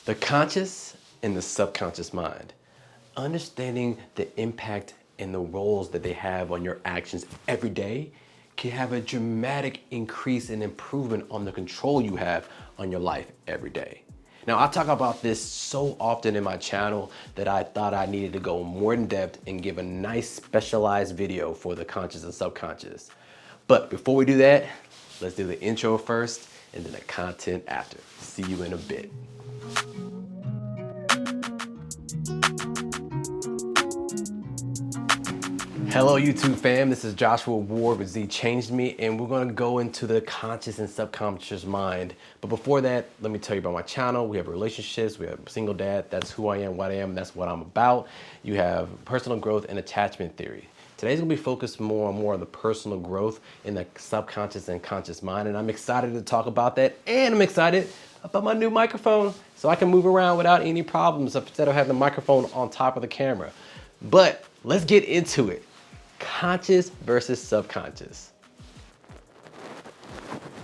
The conscious and the subconscious mind. Understanding the impact and the roles that they have on your actions every day can have a dramatic increase and improvement on the control you have on your life every day. Now, I talk about this so often in my channel that I thought I needed to go more in depth and give a nice specialized video for the conscious and subconscious. But before we do that, let's do the intro first and then the content after. See you in a bit. Hello YouTube fam, this is Joshua Ward with Z Changed Me, and we're gonna go into the conscious and subconscious mind. But before that, let me tell you about my channel. We have relationships, we have single dad, that's who I am, what I am, that's what I'm about. You have personal growth and attachment theory. Today's gonna be focused more on the personal growth in the subconscious and conscious mind, and I'm excited to talk about that, and I'm excited about my new microphone so I can move around without any problems instead of having the microphone on top of the camera. But let's get into it. Conscious versus subconscious.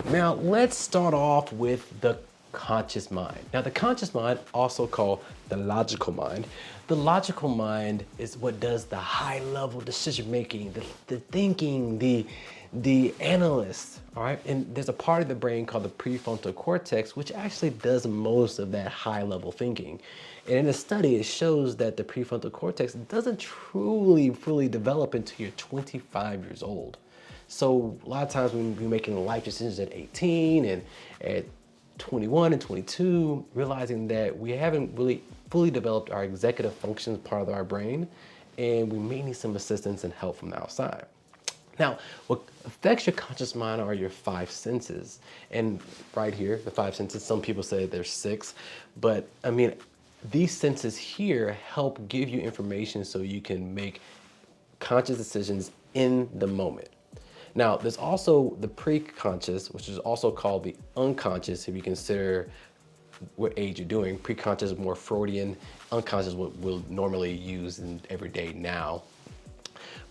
Now, let's start off with the conscious mind. Now, the conscious mind, also called the logical mind. The logical mind is what does the high-level decision-making, the thinking, the analyst, all right? And there's a part of the brain called the prefrontal cortex, which actually does most of that high-level thinking. And in a study, it shows that the prefrontal cortex doesn't truly fully develop until you're 25 years old. So a lot of times when we're making life decisions at 18 and at 21 and 22, realizing that we haven't really fully developed our executive functions part of our brain, and we may need some assistance and help from the outside. Now, what affects your conscious mind are your five senses. And right here, the five senses, some people say there's six, but I mean, these senses here help give you information so you can make conscious decisions in the moment. Now, there's also the pre-conscious, which is also called the unconscious, if you consider what age you're doing. Pre-conscious is more Freudian, unconscious is what we'll normally use in everyday now.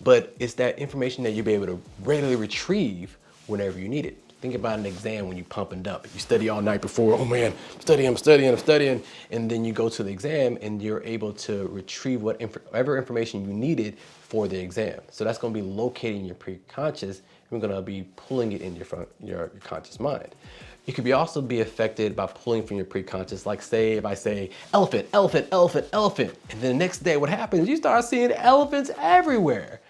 But it's that information that you'll be able to readily retrieve whenever you need it. Think about an exam when you pump and dump. If you study all night before, oh man, I'm studying, and then you go to the exam and you're able to retrieve whatever information you needed for the exam. So that's gonna be located in your pre-conscious, and we're gonna be pulling it in your conscious mind. You could also be affected by pulling from your pre-conscious, like say, if I say, elephant, elephant, elephant, elephant, and then the next day what happens, you start seeing elephants everywhere.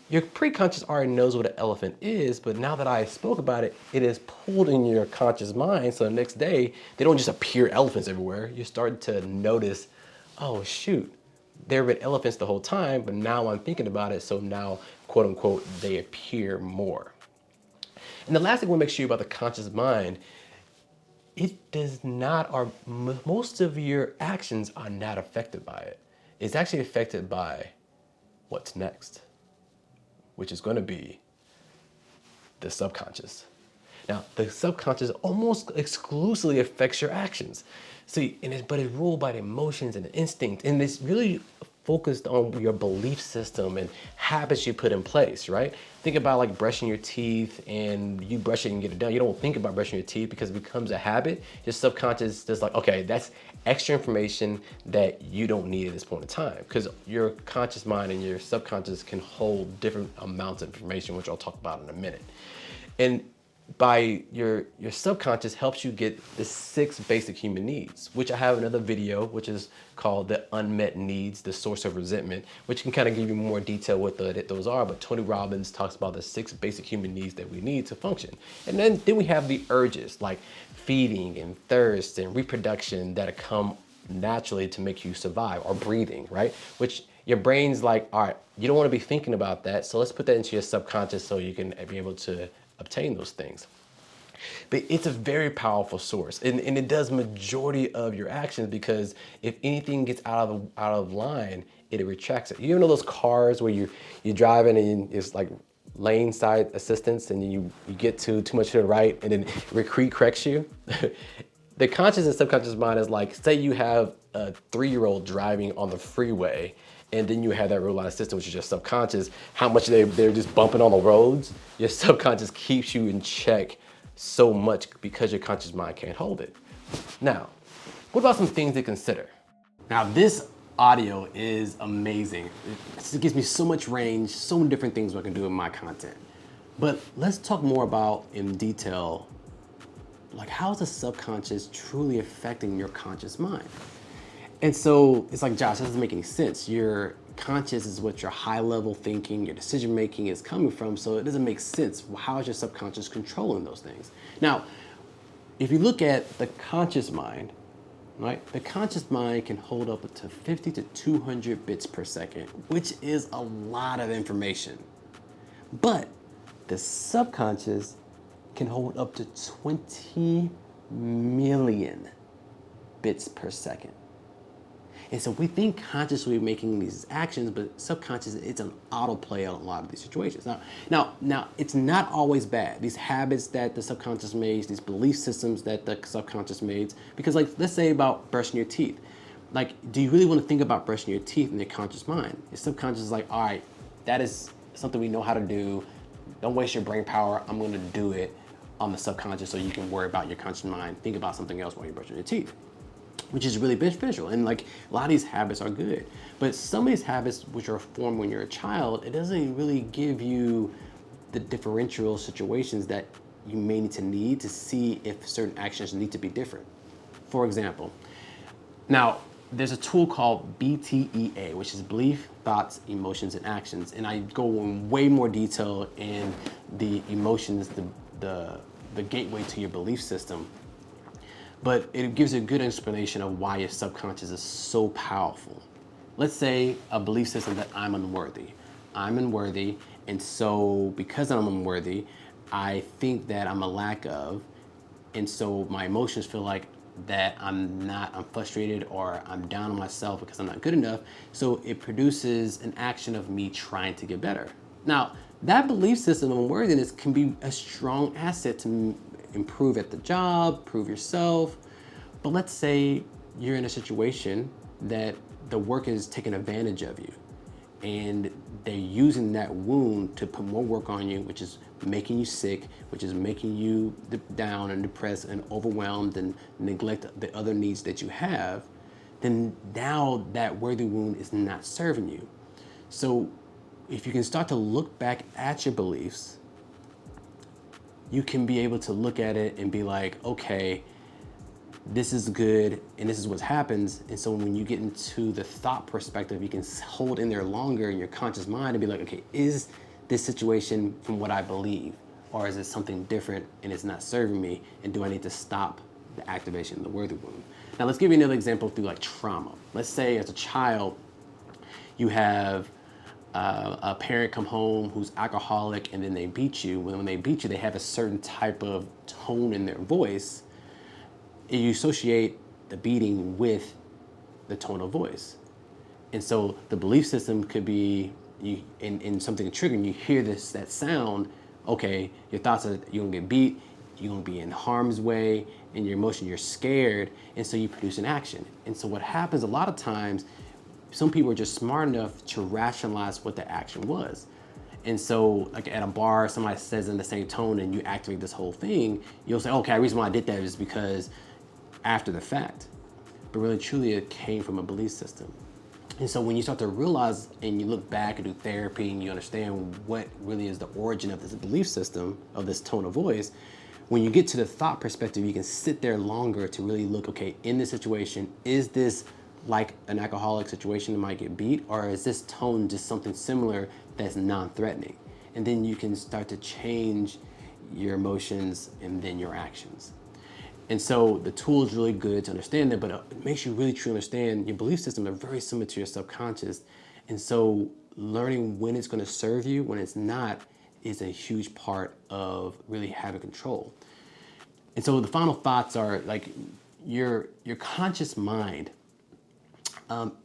Your pre-conscious already knows what an elephant is, but now that I spoke about it, it is pulled in your conscious mind. So the next day, they don't just appear elephants everywhere. You start to notice, oh shoot, there have been elephants the whole time, but now I'm thinking about it. So now, quote unquote, they appear more. And the last thing I want to make sure about the conscious mind, it does not, or most of your actions are not affected by it. It's actually affected by what's next, which is going to be the subconscious. Now, the subconscious almost exclusively affects your actions. See, but it's ruled by the emotions and the instinct, and it's really focused on your belief system and habits you put in place, right? Think about like brushing your teeth, and you brush it and get it done. You don't think about brushing your teeth because it becomes a habit. Your subconscious is just like, okay, that's extra information that you don't need at this point in time, because your conscious mind and your subconscious can hold different amounts of information, which I'll talk about in a minute. And by your subconscious helps you get the 6 basic human needs, which I have another video, which is called the unmet needs, the source of resentment, which can kind of give you more detail what those are. But Tony Robbins talks about the 6 basic human needs that we need to function. And then we have the urges like feeding and thirst and reproduction that come naturally to make you survive, or breathing, right? Which your brain's like, all right, you don't want to be thinking about that. So let's put that into your subconscious so you can be able to obtain those things. But it's a very powerful source, and it does majority of your actions, because if anything gets out of line, it retracts it. You know those cars where you're driving and it's like lane side assistance, and you get too much to the right, and then it corrects you. The conscious and subconscious mind is like, say you have a 3-year-old driving on the freeway, and then you have that real-life system, which is your subconscious, how much they're just bumping on the roads. Your subconscious keeps you in check so much because your conscious mind can't hold it. Now, What about some things to consider? Now this audio is amazing. It gives me so much range, so many different things I can do with my content. But let's talk more about in detail, like how is the subconscious truly affecting your conscious mind? And so it's like, Josh, that doesn't make any sense. Your conscious is what your high level thinking, your decision making is coming from. So it doesn't make sense. How is your subconscious controlling those things? Now, if you look at the conscious mind, right? The conscious mind can hold up to 50 to 200 bits per second, which is a lot of information. But the subconscious can hold up to 20 million bits per second. And so we think consciously making these actions, but subconscious, it's an autoplay on a lot of these situations. Now, it's not always bad. These habits that the subconscious makes, these belief systems that the subconscious makes, because like, let's say about brushing your teeth. Like, do you really want to think about brushing your teeth in your conscious mind? Your subconscious is like, all right, that is something we know how to do. Don't waste your brain power. I'm going to do it on the subconscious so you can worry about your conscious mind. Think about something else while you're brushing your teeth, which is really beneficial. And like a lot of these habits are good, but some of these habits which are formed when you're a child, it doesn't really give you the differential situations that you may need to see if certain actions need to be different. For example, now there's a tool called BTEA, which is belief, thoughts, emotions, and actions. And I go in way more detail in the emotions, the gateway to your belief system. But it gives a good explanation of why your subconscious is so powerful. Let's say a belief system that I'm unworthy. I'm unworthy, and so because I'm unworthy, I think that I'm a lack of, and so my emotions feel like that I'm frustrated or I'm down on myself because I'm not good enough. So it produces an action of me trying to get better. Now, that belief system of unworthiness can be a strong asset to improve at the job, prove yourself. But let's say you're in a situation that the work is taking advantage of you and they're using that wound to put more work on you, which is making you sick, which is making you down and depressed and overwhelmed and neglect the other needs that you have, then now that worthy wound is not serving you. So if you can start to look back at your beliefs, you can be able to look at it and be like, okay, this is good and this is what happens. And so when you get into the thought perspective, you can hold in there longer in your conscious mind and be like, okay, is this situation from what I believe, or is it something different and it's not serving me? And do I need to stop the activation of the worthy wound? Now let's give you another example through like trauma. Let's say as a child, you have a parent come home who's alcoholic and then they beat you. When they beat you, they have a certain type of tone in their voice. And you associate the beating with the tone of voice. And so the belief system could be in something triggering, you hear that sound, okay, your thoughts are you're gonna get beat, you're gonna be in harm's way, and your emotion, you're scared, and so you produce an action. And so what happens a lot of times, some people are just smart enough to rationalize what the action was. And so like at a bar, somebody says in the same tone and you activate this whole thing, you'll say, okay, the reason why I did that is because after the fact. But really truly it came from a belief system. And so when you start to realize and you look back and do therapy and you understand what really is the origin of this belief system, of this tone of voice, when you get to the thought perspective, you can sit there longer to really look, okay, in this situation, is this like an alcoholic situation that might get beat, or is this tone just something similar that's non-threatening? And then you can start to change your emotions and then your actions. And so the tool is really good to understand that, but it makes you really truly understand your belief system are very similar to your subconscious. And so learning when it's going to serve you, when it's not, is a huge part of really having control. And so the final thoughts are like your conscious mind,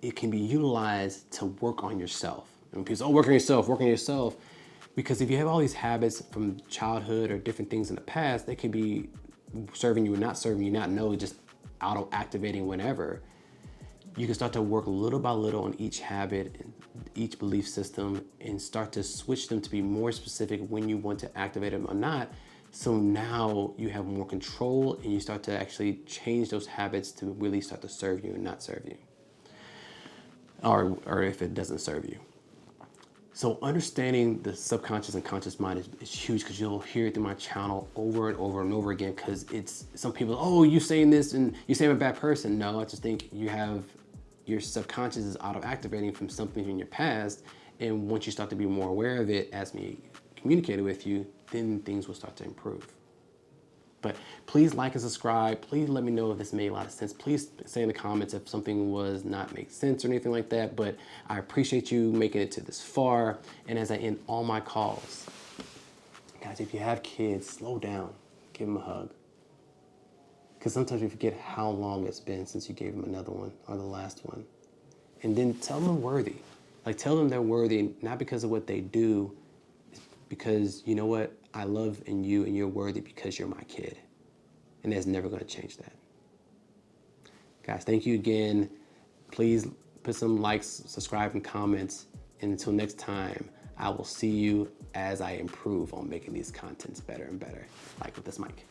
it can be utilized to work on yourself. And people say, oh, work on yourself. Because if you have all these habits from childhood or different things in the past, they can be serving you or not serving you, not know, just auto-activating whenever. You can start to work little by little on each habit and each belief system and start to switch them to be more specific when you want to activate them or not, So now you have more control and you start to actually change those habits to really start to serve you and not serve you. Or if it doesn't serve you. So understanding the subconscious and conscious mind is huge, because you'll hear it through my channel over and over and over again, because it's some people, oh, you saying this and you say I'm a bad person. No, I just think your subconscious is auto activating from something in your past. And once you start to be more aware of it as me communicated with you, then things will start to improve. But please like and subscribe. Please let me know if this made a lot of sense. Please say in the comments if something was not make sense or anything like that. But I appreciate you making it to this far. And as I end all my calls, guys, if you have kids, slow down, give them a hug. Because sometimes we forget how long it's been since you gave them another one or the last one. And then tell them they're worthy. Like, tell them they're worthy, not because of what they do, because you know what? I love in you and you're worthy because you're my kid. And that's never going to change that. Guys, thank you again. Please put some likes, subscribe, and comments. And until next time, I will see you as I improve on making these contents better and better, like with this mic.